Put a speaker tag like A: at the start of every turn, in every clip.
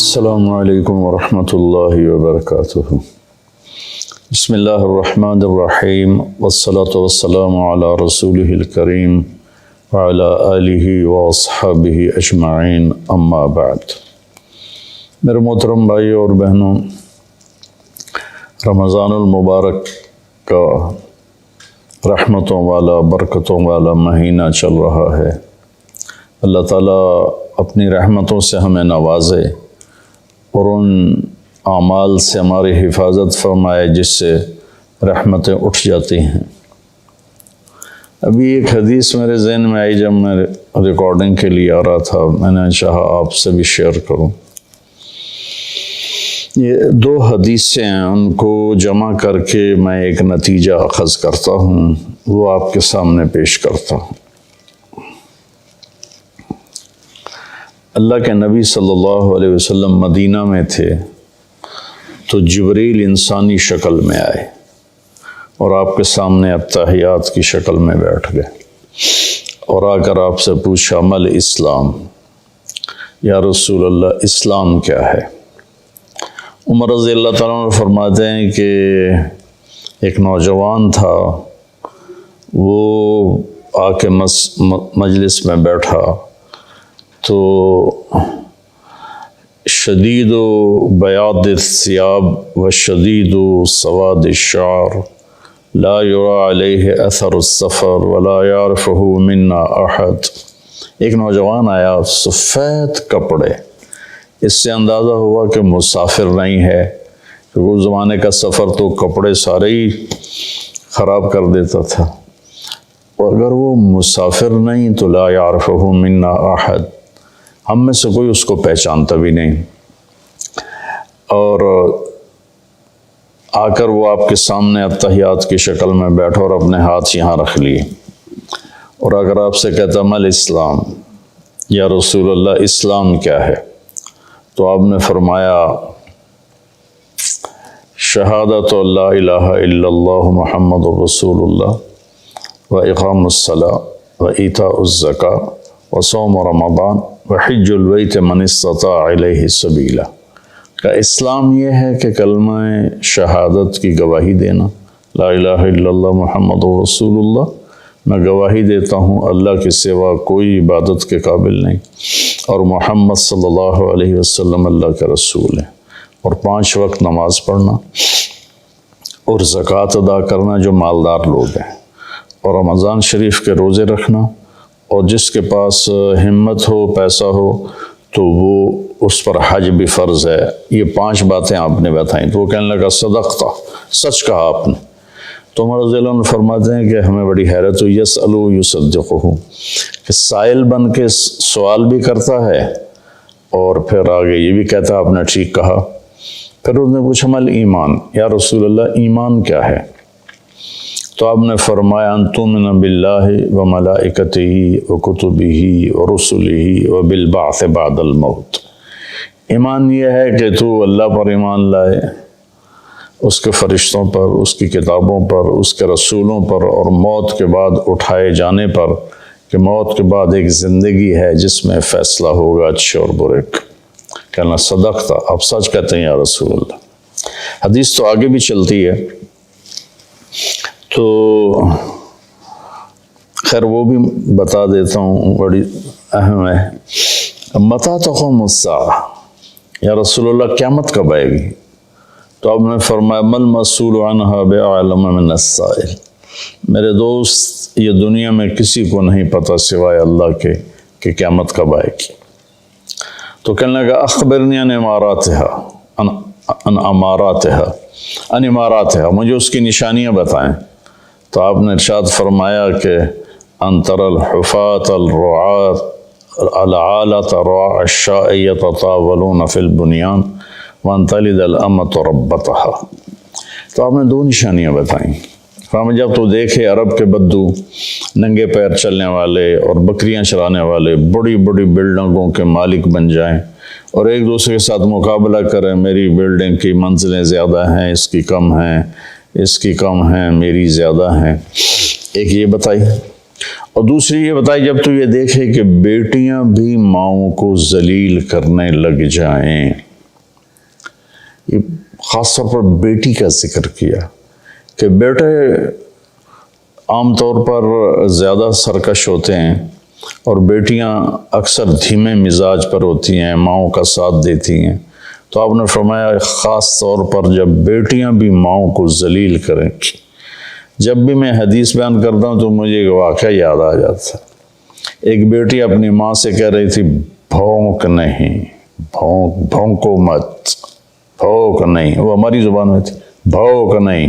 A: السلام علیکم ورحمۃ اللہ وبرکاتہ۔ بسم اللہ الرحمن الرحیم والصلاة والسلام علی رسولہ الکریم وعلی آلہ واصحابہ اجمعین، اما بعد۔ میرے محترم بھائیوں اور بہنوں، رمضان المبارک کا رحمتوں والا برکتوں والا مہینہ چل رہا ہے۔ اللہ تعالیٰ اپنی رحمتوں سے ہمیں نوازے اور ان اعمال سے ہماری حفاظت فرمائے جس سے رحمتیں اٹھ جاتی ہیں۔ ابھی ایک حدیث میرے ذہن میں آئی جب میں ریکارڈنگ کے لیے آ رہا تھا، میں نے چاہا آپ سے بھی شیئر کروں۔ یہ دو حدیثیں ہیں، ان کو جمع کر کے میں ایک نتیجہ اخذ کرتا ہوں، وہ آپ کے سامنے پیش کرتا ہوں۔ اللہ کے نبی صلی اللہ علیہ وسلم مدینہ میں تھے تو جبریل انسانی شکل میں آئے اور آپ کے سامنے اتحیات کی شکل میں بیٹھ گئے اور آ کر آپ سے پوچھا مل اسلام، یا رسول اللہ اسلام کیا ہے؟ عمر رضی اللہ تعالیٰ عنہ فرماتے ہیں کہ ایک نوجوان تھا، وہ آ کے مجلس میں بیٹھا تو شدید بیاض الثياب وشدید سواد الشعر لا يرى عليه اثر السفر ولا يعرفه منا احد۔ ایک نوجوان آیا، سفید کپڑے، اس سے اندازہ ہوا کہ مسافر نہیں ہے، کیونکہ اس زمانے کا سفر تو کپڑے سارے ہی خراب کر دیتا تھا، اور اگر وہ مسافر نہیں تو لا يعرفه منا احد، ہم میں سے کوئی اس کو پہچانتا بھی نہیں۔ اور آ کر وہ آپ کے سامنے اتحیات کی شکل میں بیٹھا اور اپنے ہاتھ یہاں رکھ لیے، اور اگر آپ سے کہتا مل اسلام، یا رسول اللہ اسلام کیا ہے، تو آپ نے فرمایا شہادت لا الہ الا اللہ محمد رسول اللہ و اقام الصلاۃ و ایتاء الزکاۃ و صوم رمضان وحج البیت من استطاع الیہ سبیلا۔ کا اسلام یہ ہے کہ کلمہ شہادت کی گواہی دینا، لا الہ الا اللہ محمد رسول اللہ، میں گواہی دیتا ہوں اللہ کے سوا کوئی عبادت کے قابل نہیں، اور محمد صلی اللہ علیہ وسلم اللہ کے رسول ہیں، اور 5 وقت نماز پڑھنا اور زکوٰۃ ادا کرنا جو مالدار لوگ ہیں، اور رمضان شریف کے روزے رکھنا، اور جس کے پاس ہمت ہو پیسہ ہو تو وہ اس پر حج بھی فرض ہے۔ یہ 5 باتیں آپ نے بتائیں تو وہ کہنے لگا صدقتا، سچ کہا آپ نے۔ تو عمر رضی اللہ عنہ فرماتے ہیں کہ ہمیں بڑی حیرت ہوئی، یسألو یصدقہ، کہ سائل بن کے سوال بھی کرتا ہے اور پھر آگے یہ بھی کہتا ہے آپ نے ٹھیک کہا۔ پھر اس نے پوچھا مل ایمان، یا رسول اللہ ایمان کیا ہے؟ تو آپ نے فرمایا ان تؤمن باللہ وملائکتہ وکتبہ ورسلہ وبالبعث بعد الموت۔ ایمان یہ ہے کہ تو اللہ پر ایمان لائے، اس کے فرشتوں پر، اس کی کتابوں پر، اس کے رسولوں پر، اور موت کے بعد اٹھائے جانے پر، کہ موت کے بعد ایک زندگی ہے جس میں فیصلہ ہوگا اچھے اور برے کا۔ کہنا صدقتا، آپ سچ کہتے ہیں یا رسول اللہ۔ حدیث تو آگے بھی چلتی ہے، تو خیر وہ بھی بتا دیتا ہوں، بڑی اہم ہے۔ متی تقوم الساعہ، یا رسول اللہ قیامت کب آئے گی؟ تو آپ نے فرمایا مل مسئول عنہا بعلم من السائل، میرے دوست یہ دنیا میں کسی کو نہیں پتہ سوائے اللہ کے کہ قیامت کب آئے گی۔ تو کہنے لگا اخبرنی عن اماراتها، مجھے اس کی نشانیاں بتائیں۔ تو آپ نے ارشاد فرمایا کہ ان تری الحفاة الرعاة العالة رعاء الشاء يتطاولون في البنيان وان تلد الامة ربتها۔ تو آپ نے 2 نشانیاں بتائیں۔ فرمایا جب تو دیکھے عرب کے بدو ننگے پیر چلنے والے اور بکریاں چرانے والے بڑی بڑی بلڈنگوں کے مالک بن جائیں اور ایک دوسرے کے ساتھ مقابلہ کریں، میری بلڈنگ کی منزلیں زیادہ ہیں، اس کی کم ہیں، اس کی کم ہیں، میری زیادہ ہیں، ایک یہ بتائی۔ اور دوسری یہ بتائی جب تو یہ دیکھے کہ بیٹیاں بھی ماؤں کو ذلیل کرنے لگ جائیں، یہ خاص طور پر بیٹی کا ذکر کیا کہ بیٹے عام طور پر زیادہ سرکش ہوتے ہیں اور بیٹیاں اکثر دھیمے مزاج پر ہوتی ہیں، ماؤں کا ساتھ دیتی ہیں۔ تو آپ نے فرمایا خاص طور پر جب بیٹیاں بھی ماؤں کو ذلیل کریں۔ جب بھی میں حدیث بیان کرتا ہوں تو مجھے ایک واقعہ یاد آ جاتا ہے۔ ایک بیٹی اپنی ماں سے کہہ رہی تھی بھونک نہیں، بھونکو مت، بھونک نہیں، وہ ہماری زبان میں تھی، بھونک نہیں۔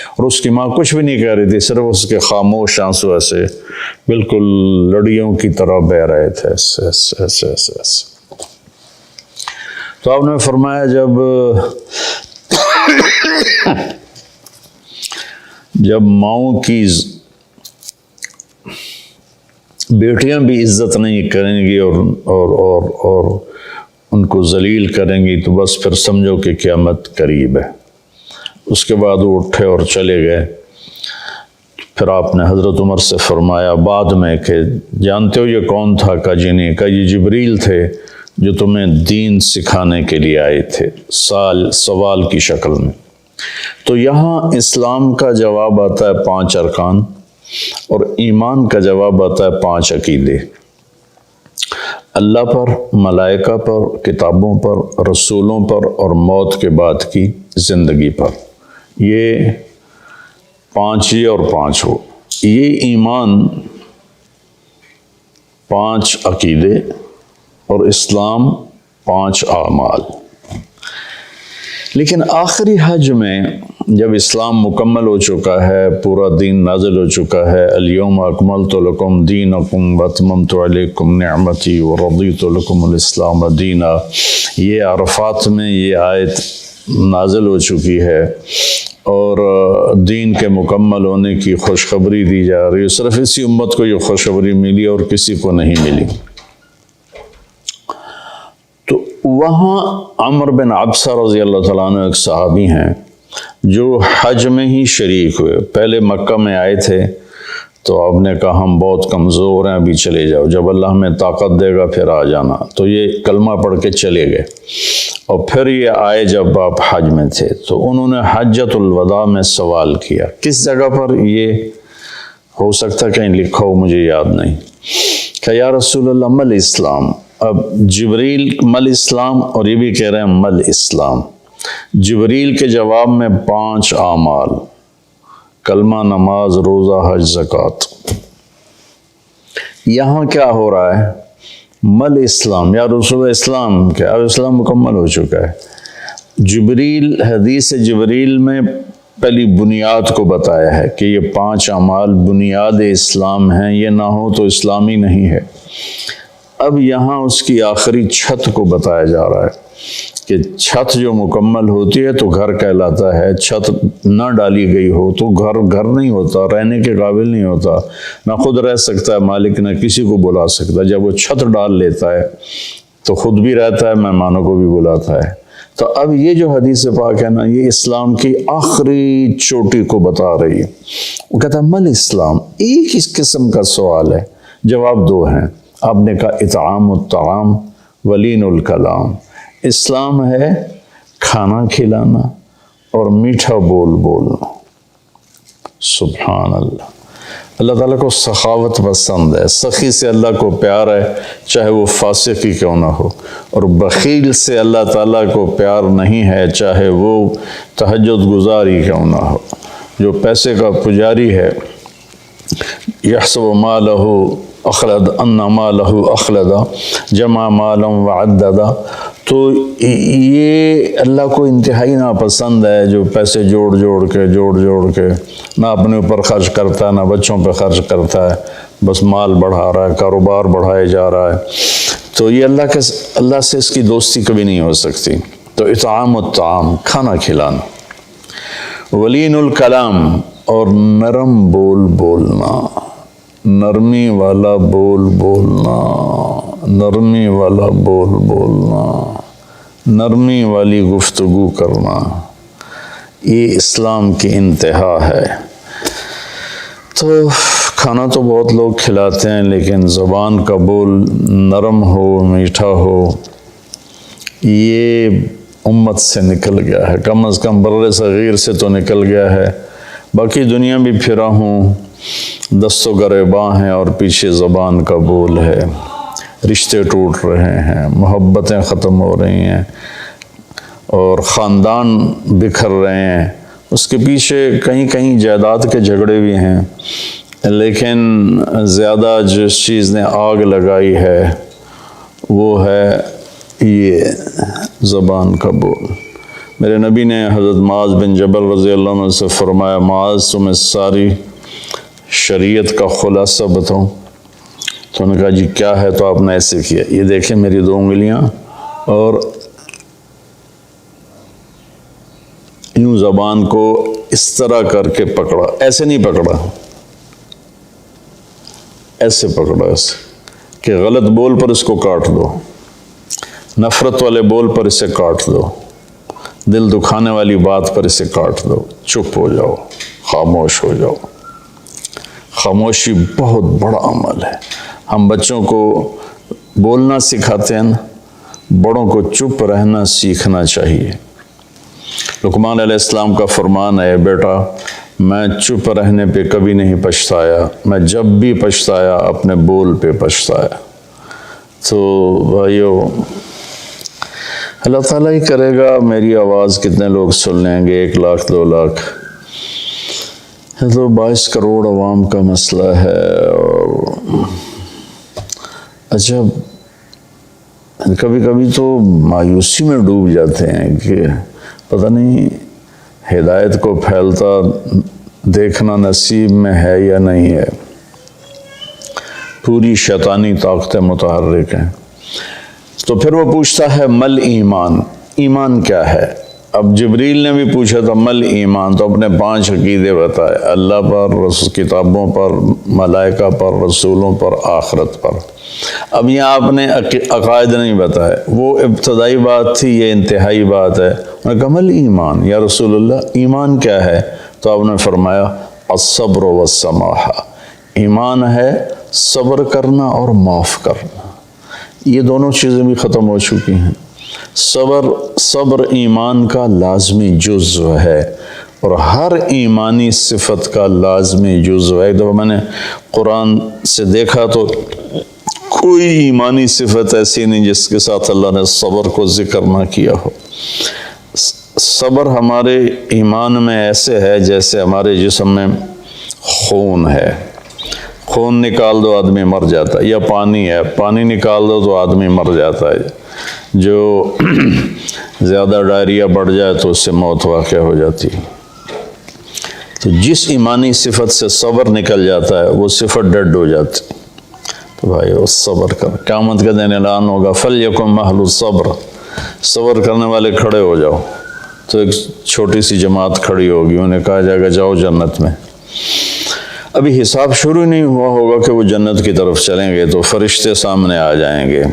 A: اور اس کی ماں کچھ بھی نہیں کہہ رہی تھی، صرف اس کے خاموش آنسو ایسے بالکل لڑیوں کی طرح بہہ رہے تھے، ایسے ایسے ایسے ایسے ایسے۔ تو آپ نے فرمایا جب ماؤں کی بیٹیاں بھی عزت نہیں کریں گی اور ان کو ذلیل کریں گی تو بس پھر سمجھو کہ قیامت قریب ہے۔ اس کے بعد وہ اٹھے اور چلے گئے۔ پھر آپ نے حضرت عمر سے فرمایا بعد میں کہ جانتے ہو یہ کون تھا؟ کہا جی نہیں۔ کہا یہ جبریل تھے جو تمہیں دین سکھانے کے لیے آئے تھے، سوال کی شکل میں۔ تو یہاں اسلام کا جواب آتا ہے 5 ارکان اور ایمان کا جواب آتا ہے 5 عقیدے، اللہ پر، ملائکہ پر، کتابوں پر، رسولوں پر اور موت کے بعد کی زندگی پر۔ یہ 5 ہی اور 5 ہو، یہ ایمان، 5 عقیدے اور اسلام 5 اعمال۔ لیکن آخری حج میں جب اسلام مکمل ہو چکا ہے، پورا دین نازل ہو چکا ہے، الیوم اکملت لکم دینکم واتممت علیکم نعمتی ورضیت لکم الاسلام دینا، یہ عرفات میں یہ آیت نازل ہو چکی ہے اور دین کے مکمل ہونے کی خوشخبری دی جا رہی ہے۔ صرف اسی امت کو یہ خوشخبری ملی اور کسی کو نہیں ملی۔ تو وہاں عمر بن عبسہ رضی اللہ تعالیٰ عنہ ایک صحابی ہیں جو حج میں ہی شریک ہوئے۔ پہلے مکہ میں آئے تھے تو آپ نے کہا ہم بہت کمزور ہیں، ابھی چلے جاؤ، جب اللہ ہمیں طاقت دے گا پھر آ جانا۔ تو یہ کلمہ پڑھ کے چلے گئے اور پھر یہ آئے جب آپ حج میں تھے تو انہوں نے حجۃ الوداع میں سوال کیا۔ کس جگہ پر یہ ہو سکتا کہیں لکھا ہو، مجھے یاد نہیں، کہ یا رسول اللہ مل اسلام۔ اب جبریل مل اسلام اور یہ بھی کہہ رہے ہیں مل اسلام۔ جبریل کے جواب میں 5 اعمال، کلمہ، نماز، روزہ، حج، زکوٰۃ۔ یہاں کیا ہو رہا ہے؟ مل اسلام، یا رسول اسلام کیا؟ اب اسلام مکمل ہو چکا ہے۔ جبریل، حدیث جبریل میں پہلی بنیاد کو بتایا ہے کہ یہ 5 اعمال بنیاد اسلام ہیں، یہ نہ ہو تو اسلامی نہیں ہے۔ اب یہاں اس کی آخری چھت کو بتایا جا رہا ہے کہ چھت جو مکمل ہوتی ہے تو گھر کہلاتا ہے، چھت نہ ڈالی گئی ہو تو گھر نہیں ہوتا، رہنے کے قابل نہیں ہوتا، نہ خود رہ سکتا ہے مالک، نہ کسی کو بلا سکتا۔ جب وہ چھت ڈال لیتا ہے تو خود بھی رہتا ہے، مہمانوں کو بھی بلاتا ہے۔ تو اب یہ جو حدیث پاک ہے نا، یہ اسلام کی آخری چوٹی کو بتا رہی ہے۔ وہ کہتا ہے مل اسلام، ایک اس قسم کا سوال ہے، جواب 2 ہیں۔ آپ نے کہا اطعام الطعام ولین الکلام، اسلام ہے کھانا کھلانا اور میٹھا بول بولنا۔ سبحان اللہ۔ اللہ تعالیٰ کو سخاوت پسند ہے، سخی سے اللہ کو پیار ہے، چاہے وہ فاسق ہی کیوں نہ ہو، اور بخیل سے اللہ تعالیٰ کو پیار نہیں ہے، چاہے وہ تہجد گزار ہی کیوں نہ ہو۔ جو پیسے کا پجاری ہے، یحسب مالہ اخلد ان مالہ اخلد جمع مالا وعددا، تو یہ اللہ کو انتہائی ناپسند ہے جو پیسے جوڑ کے نہ اپنے اوپر خرچ کرتا ہے، نہ بچوں پہ خرچ کرتا ہے، بس مال بڑھا رہا ہے، کاروبار بڑھائے جا رہا ہے۔ تو یہ اللہ سے اس کی دوستی کبھی نہیں ہو سکتی۔ تو اطعام الطعام، کھانا کھلانا، ولین الکلام، اور نرم بول بولنا، نرمی والا بول بولنا، نرمی والا بول بولنا، نرمی والی گفتگو کرنا، یہ اسلام کی انتہا ہے۔ تو کھانا تو بہت لوگ کھلاتے ہیں، لیکن زبان کا بول نرم ہو، میٹھا ہو، یہ امت سے نکل گیا ہے، کم از کم بر صغیر سے تو نکل گیا ہے، باقی دنیا بھی پھرا ہوں، دست و گریباں ہیں اور پیچھے زبان کا بول ہے، رشتے ٹوٹ رہے ہیں، محبتیں ختم ہو رہی ہیں اور خاندان بکھر رہے ہیں، اس کے پیچھے کہیں کہیں جائیداد کے جھگڑے بھی ہیں، لیکن زیادہ جس چیز نے آگ لگائی ہے وہ ہے یہ زبان کا بول۔ میرے نبی نے حضرت معاذ بن جبل رضی اللہ عنہ سے فرمایا، معاذ تمہیں ساری شریعت کا خلاصہ بتاؤں؟ تو انہوں نے کہا جی کیا ہے؟ تو آپ نے ایسے کیا، یہ دیکھیں میری 2 انگلیاں، اور یوں زبان کو اس طرح کر کے پکڑا، ایسے نہیں پکڑا، ایسے پکڑا، ایسے کہ غلط بول پر اس کو کاٹ دو، نفرت والے بول پر اسے کاٹ دو، دل دکھانے والی بات پر اسے کاٹ دو، چپ ہو جاؤ، خاموش ہو جاؤ۔ خاموشی بہت بڑا عمل ہے۔ ہم بچوں کو بولنا سکھاتے ہیں نا، بڑوں کو چپ رہنا سیکھنا چاہیے۔ لقمان علیہ السلام کا فرمان ہے، بیٹا میں چپ رہنے پہ کبھی نہیں پچھتایا، میں جب بھی پچھتایا اپنے بول پہ پچھتایا۔ تو بھائیو، اللہ تعالیٰ ہی کرے گا میری آواز کتنے لوگ سن لیں گے، 1 لاکھ 2 لاکھ، تو 22 کروڑ عوام کا مسئلہ ہے۔ اور اچھا کبھی کبھی تو مایوسی میں ڈوب جاتے ہیں کہ پتہ نہیں ہدایت کو پھیلتا دیکھنا نصیب میں ہے یا نہیں ہے، پوری شیطانی طاقتیں متحرک ہیں۔ تو پھر وہ پوچھتا ہے مل ایمان، ایمان کیا ہے؟ اب جبریل نے بھی پوچھا تھا مل ایمان، تو اپنے 5 عقیدے بتائے، اللہ پر، کتابوں پر، ملائکہ پر، رسولوں پر، آخرت پر۔ اب یہاں آپ نے عقائد نہیں بتائے، وہ ابتدائی بات تھی، یہ انتہائی بات ہے۔ انہوں نے کہا مل ایمان یا رسول اللہ، ایمان کیا ہے؟ تو آپ نے فرمایا الصبر والسماحہ، ایمان ہے صبر کرنا اور معاف کرنا۔ یہ دونوں چیزیں بھی ختم ہو چکی ہیں۔ صبر ایمان کا لازمی جزو ہے، اور ہر ایمانی صفت کا لازمی جزو ہے۔ ایک دفعہ میں نے قرآن سے دیکھا تو کوئی ایمانی صفت ایسی نہیں جس کے ساتھ اللہ نے صبر کو ذکر نہ کیا ہو۔ صبر ہمارے ایمان میں ایسے ہے جیسے ہمارے جسم میں خون ہے، خون نکال دو آدمی مر جاتا ہے، یا پانی ہے، پانی نکال دو تو آدمی مر جاتا ہے، جو زیادہ ڈائریا بڑھ جائے تو اس سے موت واقع ہو جاتی ہے۔ تو جس ایمانی صفت سے صبر نکل جاتا ہے وہ صفت ڈیڈ ہو جاتی ہے۔ تو بھائی وہ صبر کر، قیامت کے دن اعلان ہوگا فَلْيَكُنْ مَحْلُ الصَّبْرِ، صبر کرنے والے کھڑے ہو جاؤ۔ تو ایک چھوٹی سی جماعت کھڑی ہوگی، انہیں کہا جائے گا جاؤ جنت میں۔ ابھی حساب شروع نہیں ہوا ہوگا کہ وہ جنت کی طرف چلیں گے، تو فرشتے سامنے آ جائیں گے،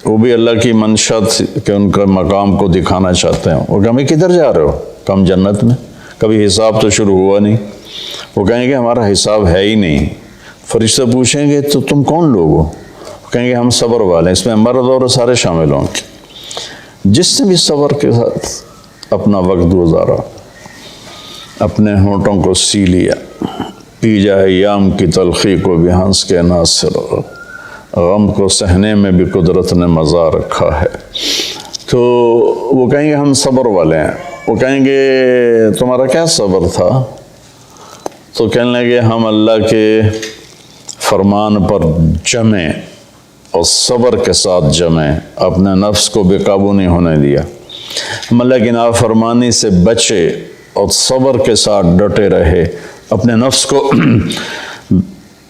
A: وہ بھی اللہ کی منشا کہ ان کا مقام کو دکھانا چاہتے ہیں۔ وہ کہیں کدھر جا رہے ہو؟ ہم جنت میں، کبھی حساب تو شروع ہوا نہیں۔ وہ کہیں گے ہمارا حساب ہے ہی نہیں۔ فرشتے پوچھیں گے تو تم کون لوگ ہو؟ کہیں گے ہم صبر والے ہیں، اس میں مرد اور سارے شامل ہوں گے۔ جس نے بھی صبر کے ساتھ اپنا وقت گزارا، اپنے ہونٹوں کو سی لیا، پی جائے ایام کی تلخی کو بھی ہنس کے ناصر، غم کو سہنے میں بھی قدرت نے مزہ رکھا ہے، تو وہ کہیں گے ہم صبر والے ہیں۔ وہ کہیں گے تمہارا کیا صبر تھا؟ تو کہنے لگے ہم اللہ کے فرمان پر جمے اور صبر کے ساتھ جمے، اپنے نفس کو بے قابو نہیں ہونے دیا، ہم اللہ کی نافرمانی سے بچے اور صبر کے ساتھ ڈٹے رہے، اپنے نفس کو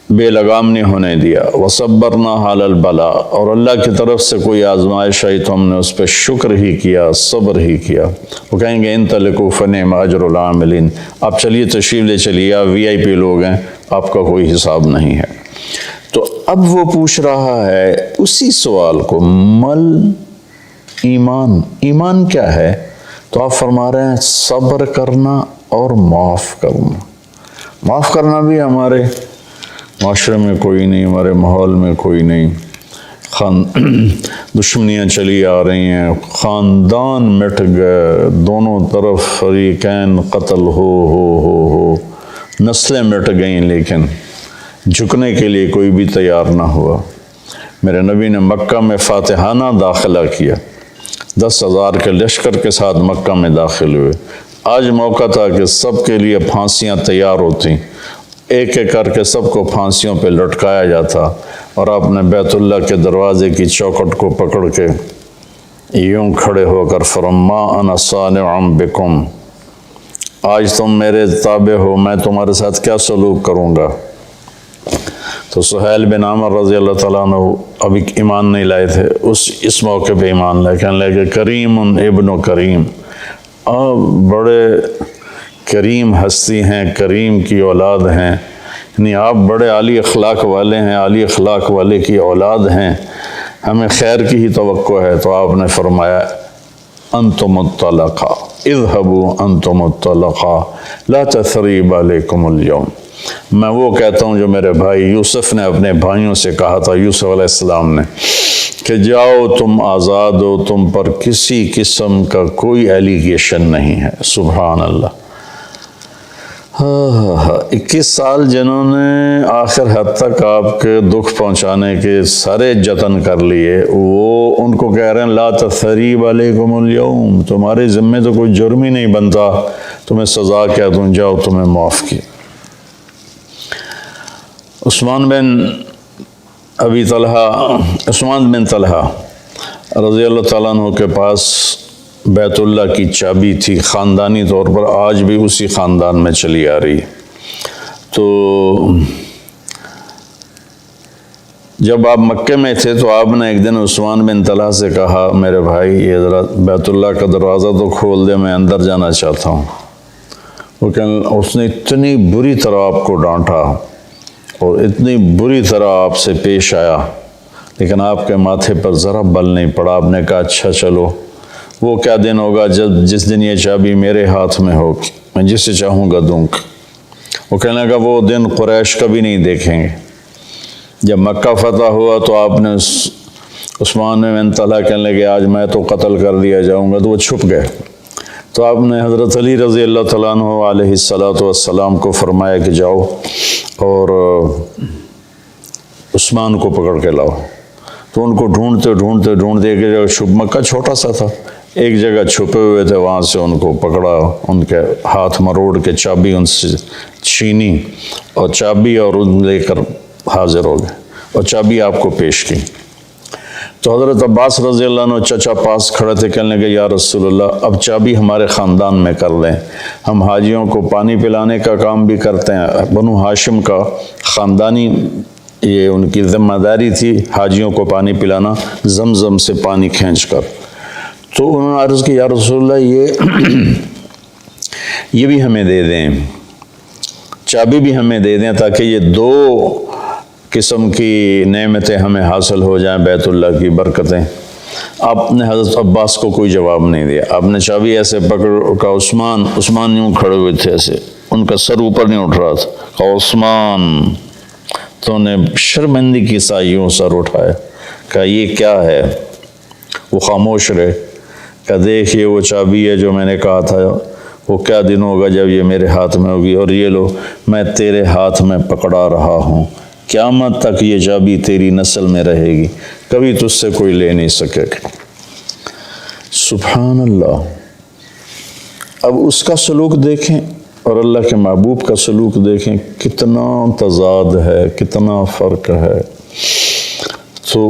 A: بے لگام نہیں ہونے دیا۔ وَصَبَّرْنَا عَلَى الْبَلَاءِ، اور اللہ کی طرف سے کوئی آزمائش آئی تو ہم نے اس پہ شکر ہی کیا، صبر ہی کیا۔ وہ کہیں گے انطلقوا فنعم اجر العاملین، آپ چلیے تشریف لے چلیے، آپ VIP لوگ ہیں، آپ کا کوئی حساب نہیں ہے۔ تو اب وہ پوچھ رہا ہے اسی سوال کو، مل ایمان، ایمان کیا ہے؟ تو آپ فرما رہے ہیں صبر کرنا اور معاف کرنا۔ معاف کرنا بھی ہمارے معاشرے میں کوئی نہیں، ہمارے ماحول میں کوئی نہیں، دشمنیاں چلی آ رہی ہیں، خاندان مٹ گئے، دونوں طرف فریقین قتل ہو، نسلیں مٹ گئیں، لیکن جھکنے کے لیے کوئی بھی تیار نہ ہوا۔ میرے نبی نے مکہ میں فاتحانہ داخلہ کیا، 10,000 کے لشکر کے ساتھ مکہ میں داخل ہوئے۔ آج موقع تھا کہ سب کے لیے پھانسیاں تیار ہوتیں، ایک ایک کر کے سب کو پھانسیوں پہ لٹکایا جاتا، اور آپ نے بیت اللہ کے دروازے کی چوکھٹ کو پکڑ کے یوں کھڑے ہو کر فرما انا صانع بکم، آج تم میرے تابع ہو، میں تمہارے ساتھ کیا سلوک کروں گا۔ تو سہیل بن عامر رضی اللہ تعالیٰ عنہ ابھی ایمان نہیں لائے تھے، اس موقع پہ ایمان لائے، کہنے لگے کریم ابن کریم، آپ بڑے کریم ہستی ہیں، کریم کی اولاد ہیں، یعنی آپ بڑے عالی اخلاق والے ہیں، عالی اخلاق والے کی اولاد ہیں، ہمیں خیر کی ہی توقع ہے۔ تو آپ نے فرمایا انتم الطلقاء اذهبوا انتم الطلقاء لا تثریب علیکم اليوم۔ میں وہ کہتا ہوں جو میرے بھائی یوسف نے اپنے بھائیوں سے کہا تھا، یوسف علیہ السلام نے، کہ جاؤ تم آزاد ہو، تم پر کسی قسم کا کوئی ایلیگیشن نہیں ہے۔ سبحان اللہ۔ 21 سال جنہوں نے آخر حد تک آپ کے دکھ پہنچانے کے سارے جتن کر لیے، وہ ان کو کہہ رہے ہیں لا تثریب علیکم اليوم، تمہارے ذمے تو کوئی جرم ہی نہیں بنتا، تمہیں سزا کیا دوں، جاؤ تمہیں معاف کیا۔ عثمان بن طلحہ رضی اللہ تعالیٰ عنہ کے پاس بیت اللہ کی چابی تھی، خاندانی طور پر آج بھی اسی خاندان میں چلی آ رہی۔ تو جب آپ مکے میں تھے تو آپ نے ایک دن عثمان بن طلحہ سے کہا میرے بھائی یہ ذرا بیت اللہ کا دروازہ تو کھول دے، میں اندر جانا چاہتا ہوں۔ اس نے اتنی بری طرح آپ کو ڈانٹا اور اتنی بری طرح آپ سے پیش آیا، لیکن آپ کے ماتھے پر ذرا بل نہیں پڑا۔ آپ نے کہا اچھا چلو، وہ کیا دن ہوگا جس دن یہ چابی میرے ہاتھ میں ہوگی، میں جسے چاہوں گا دوں گا۔ وہ کہنے لگا وہ دن قریش کبھی نہیں دیکھیں گے۔ جب مکہ فتح ہوا تو آپ نے عثمان بن طلحہ کہنے لگے آج میں تو قتل کر دیا جاؤں گا، تو وہ چھپ گئے۔ تو آپ نے حضرت علی رضی اللہ تعالیٰ عنہ علیہ السلام کو فرمایا کہ جاؤ اور عثمان کو پکڑ کے لاؤ۔ تو ان کو ڈھونڈتے ایک جگہ مکہ چھوٹا سا تھا، ایک جگہ چھپے ہوئے تھے، وہاں سے ان کو پکڑا، ان کے ہاتھ مروڑ کے چابی ان سے چھینی، اور چابی اور ان لے کر حاضر ہو گئے اور چابی آپ کو پیش کی۔ تو حضرت عباس رضی اللہ عنہ چچا پاس کھڑے تھے، کہنے لگے یا رسول اللہ اب چابی ہمارے خاندان میں کر لیں، ہم حاجیوں کو پانی پلانے کا کام بھی کرتے ہیں، بنو ہاشم کا خاندانی یہ ان کی ذمہ داری تھی حاجیوں کو پانی پلانا، زمزم سے پانی کھینچ کر۔ تو انہوں نے عرض کی یا رسول اللہ یہ بھی ہمیں دے دیں، چابی بھی ہمیں دے دیں تاکہ یہ دو قسم کی نعمتیں ہمیں حاصل ہو جائیں، بیت اللہ کی برکتیں۔ آپ نے حضرت عباس کو کوئی جواب نہیں دیا، آپ نے چابی ایسے پکڑ کا عثمان یوں کھڑے ہوئے تھے، ایسے ان کا سر اوپر نہیں اٹھ رہا تھا، کہا عثمان، تو نے شرمندگی کی سا یوں سر اٹھایا، کہا یہ کیا ہے؟ وہ خاموش رہے، کہا دیکھ یہ وہ چابی ہے جو میں نے کہا تھا، وہ کیا دن ہوگا جب یہ میرے ہاتھ میں ہوگی، اور یہ لو میں تیرے ہاتھ میں پکڑا رہا ہوں، قیامت تک یہ چابی تیری نسل میں رہے گی، کبھی تجھ سے کوئی لے نہیں سکے گا۔ سبحان اللہ۔ اب اس کا سلوک دیکھیں اور اللہ کے محبوب کا سلوک دیکھیں، کتنا تضاد ہے، کتنا فرق ہے۔ تو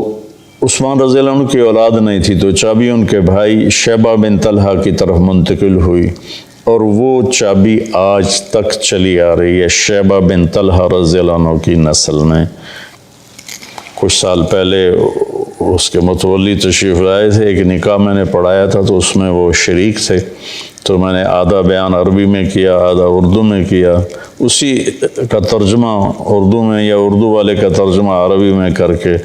A: عثمان رضی اللہ عنہ کی اولاد نہیں تھی، تو چابی ان کے بھائی شیبہ بن طلحہ کی طرف منتقل ہوئی، اور وہ چابی آج تک چلی آ رہی ہے شیبہ بن طلحہ رضی اللہ عنہ کی نسل میں۔ کچھ سال پہلے اس کے متولی تشریف لائے تھے، ایک نکاح میں نے پڑھایا تھا تو اس میں وہ شریک تھے، تو میں نے آدھا بیان عربی میں کیا، آدھا اردو میں کیا، اسی کا ترجمہ اردو میں یا اردو والے کا ترجمہ عربی میں کر کے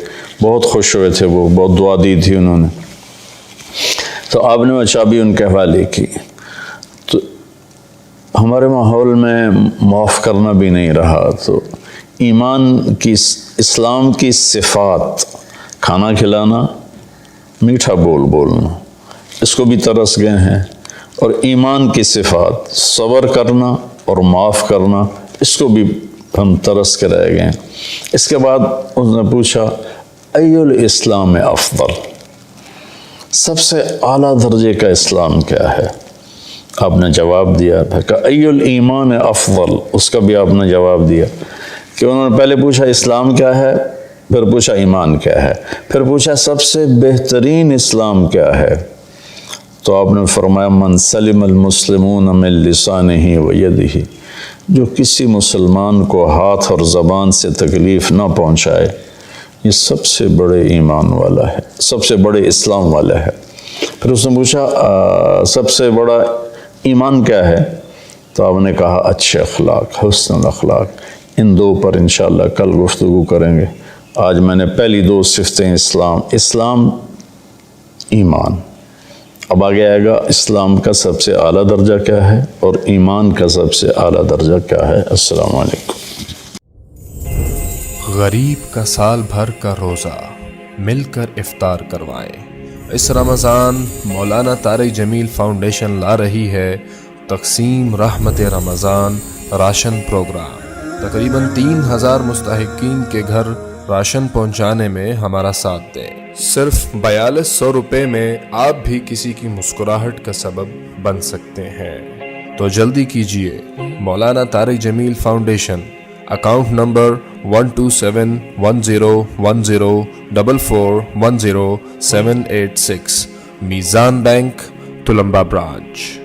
A: بہت خوش ہوئے تھے، وہ بہت دعا دی تھی انہوں نے۔ تو آپ نے وہ چابی ان کے حوالے کی۔ تو ہمارے ماحول میں معاف کرنا بھی نہیں رہا، تو ایمان کی، اسلام کی صفات کھانا کھلانا، میٹھا بولنا، اس کو بھی ترس گئے ہیں۔ اور ایمان کی صفات، صبر کرنا اور معاف کرنا، اس کو بھی ہم ترس کے رہ گئے۔ اس کے بعد اس نے پوچھا ای الاسلام افضل، سب سے اعلیٰ درجے کا اسلام کیا ہے؟ آپ نے جواب دیا تھا کہ ای الایمان افضل، اس کا بھی آپ نے جواب دیا کہ انہوں نے پہلے پوچھا اسلام کیا ہے، پھر پوچھا ایمان کیا ہے، پھر پوچھا سب سے بہترین اسلام کیا ہے، تو آپ نے فرمایا من سلم المسلمون من لسانہ و یدہ، جو کسی مسلمان کو ہاتھ اور زبان سے تکلیف نہ پہنچائے، یہ سب سے بڑے ایمان والا ہے، سب سے بڑے اسلام والا ہے۔ پھر اس نے پوچھا سب سے بڑا ایمان کیا ہے؟ تو آپ نے کہا اچھے اخلاق، حسن الاخلاق۔ ان دو پر انشاءاللہ کل گفتگو کریں گے۔ آج میں نے پہلی دو صفتیں اسلام ایمان، اب آگے آئے گا اسلام کا سب سے اعلیٰ درجہ کیا ہے اور ایمان کا سب سے اعلیٰ درجہ کیا ہے۔ السلام علیکم۔
B: غریب کا سال بھر کا روزہ، مل کر افطار کروائیں۔ اس رمضان مولانا طارق جمیل فاؤنڈیشن لا رہی ہے تقسیم رحمت رمضان راشن پروگرام۔ تقریباً 3000 مستحقین کے گھر راشن پہنچانے میں ہمارا ساتھ دیں۔ صرف 4200 روپے میں آپ بھی کسی کی مسکراہٹ کا سبب بن سکتے ہیں، تو جلدی کیجیے۔ مولانا طارق جمیل فاؤنڈیشن، اکاؤنٹ نمبر 127101044100786، میزان بینک، تلمبا برانچ۔